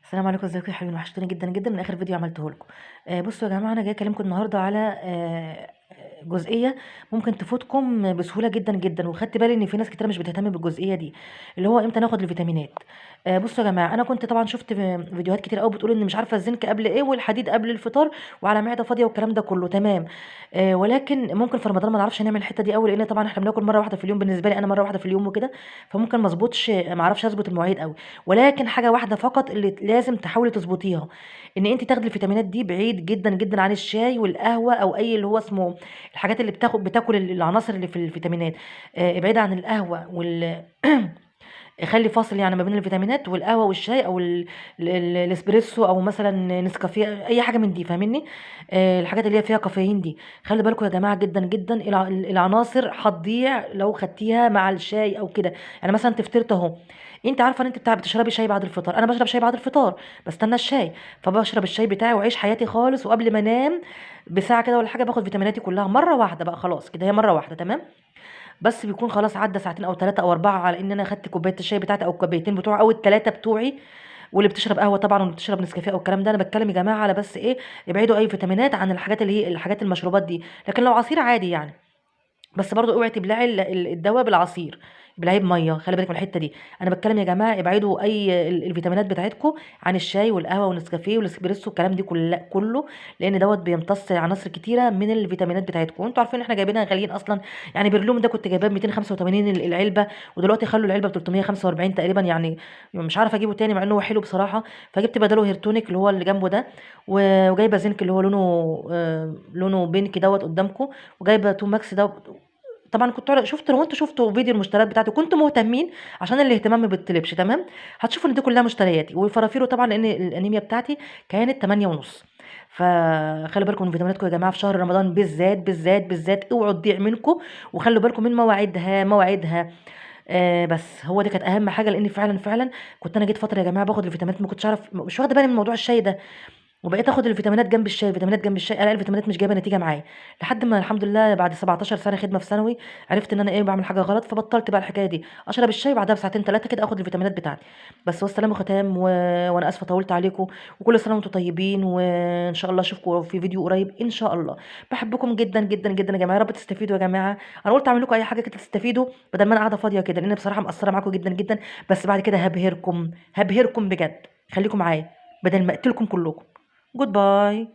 السلام عليكم، ازيكم يا حلوين؟ وحشتوني جدا جدا من اخر فيديو عملته لكم. بصوا يا جماعه، انا جاي اكلمكم النهارده على جزئيه ممكن تفوتكم بسهوله جدا جدا، وخدت بالي ان في ناس كتير مش بتهتم بالجزئيه دي، اللي هو امتى ناخد الفيتامينات. بصوا يا جماعه، انا كنت طبعا شفت فيديوهات كتير قوي بتقول ان مش عارفه الزنك قبل ايه والحديد قبل الفطار وعلى معده فاضيه والكلام ده كله تمام. ولكن ممكن في رمضان ما نعرفش نعمل الحته دي قوي، لان طبعا احنا بناكل مره واحده في اليوم، بالنسبه لي انا مره واحده في اليوم وكده، فممكن ما اظبطش، ما اعرفش اظبط المواعيد قوي. ولكن حاجه واحده فقط اللي لازم تحاولي تظبطيها، ان انت تاخدي الفيتامينات دي بعيد جدا جدا عن الشاي والقهوه او اي اللي هو اسمه الحاجات اللي بتاكل العناصر اللي في الفيتامينات. ابعدي عن القهوه خلي فاصل يعني ما بين الفيتامينات والقهوه والشاي او الاسبريسو او مثلا نسكافيه، اي حاجه من دي، فاهمني؟ الحاجات اللي هي فيها كافيين دي، خلي بالكم يا جماعه جدا جدا، العناصر هتضيع لو خدتيها مع الشاي او كده. يعني مثلا تفطرت اهو، انت عارفه ان انت بتشربي شاي بعد الفطار، انا بشرب شاي بعد الفطار، بستنى الشاي، فبشرب الشاي بتاعي واعيش حياتي خالص، وقبل ما انام بساعه كده ولا حاجه باخد فيتاميناتي كلها مره واحده بقى، خلاص كده هي مره واحده تمام. بس بيكون خلاص عدى ساعتين او 3 او 4 على ان انا خدت كوبايه الشاي بتاعتي او الكوبايتين بتوعي او الثلاثه بتوعي. واللي بتشرب قهوه طبعا واللي بتشرب نسكافيه او الكلام ده، انا بتكلم يا جماعه على بس ايه، ابعدوا اي فيتامينات عن الحاجات اللي هي الحاجات المشروبات دي. لكن لو عصير عادي يعني، بس برضو اوعي تبلعي الدواء بالعصير، ابلعيه بميه، خلي بالك من الحته دي. انا بتكلم يا جماعه ابعدوا اي الفيتامينات بتاعتكم عن الشاي والقهوه والنسكافيه والاسبريسو والكلام دي كله، لان دوت بيمتص عناصر كتيره من الفيتامينات بتاعتكم، وانتوا عارفين احنا جايبينها غاليين اصلا. يعني برلوم ده كنت جايباه ب 285 العلبه، ودلوقتي خلوا العلبه ب 345 تقريبا يعني، مش عارفه اجيبه تاني مع انه هو حلو بصراحه. فجبت بداله هيرتونيك اللي هو اللي جنبه ده، وجايبه زنك اللي هو لونه بينك دوت قدامكم، وجايبه تو ماكس ده. طبعا كنت شفت، لو انتوا شفتوا فيديو المشتريات بتاعتي كنتوا مهتمين، عشان الاهتمام ما بيطلبش تمام، هتشوفوا ان دي كلها مشترياتي وفرافيرو طبعا، لان الانيميا بتاعتي كانت 8 ونص. فخلوا بالكم من فيتاميناتكم يا جماعه في شهر رمضان بالذات بالذات بالذات، اوعوا تضيع منكم، وخلوا بالكم من مواعيدها. بس هو دي كانت اهم حاجه، لان فعلا فعلا كنت انا جيت فتره يا جماعه باخد الفيتامينات، ما كنتش عارف، مش واخده بالي من موضوع الشاي ده، وبقيت اخد الفيتامينات جنب الشاي، فيتامينات جنب الشاي، الاقي الفيتامينات مش جايبه نتيجه معايا، لحد ما الحمد لله بعد 17 سنه خدمه في ثانوي عرفت ان انا ايه بعمل حاجه غلط، فبطلت بقى الحكايه دي، اشرب الشاي بعدها بساعتين ثلاثه كده اخد الفيتامينات بتاعتي. بس والسلام ختام وانا اسفه طولت عليكم، وكل سنه وانتم طيبين، وان شاء الله اشوفكم في فيديو قريب ان شاء الله. بحبكم جدا جدا جدا يا جماعه، يا رب تستفيدوا يا جماعه. انا قلت اعمل لكم اي حاجه كده تستفيدوا، بدل ما انا قاعده فاضيه كده، لان بصراحه مقصره معاكم جدا جدا. بس بعد كده هبهركم هبهركم بجد، خليكم معايا بدل ما اقتلكم كلكم. جود باي.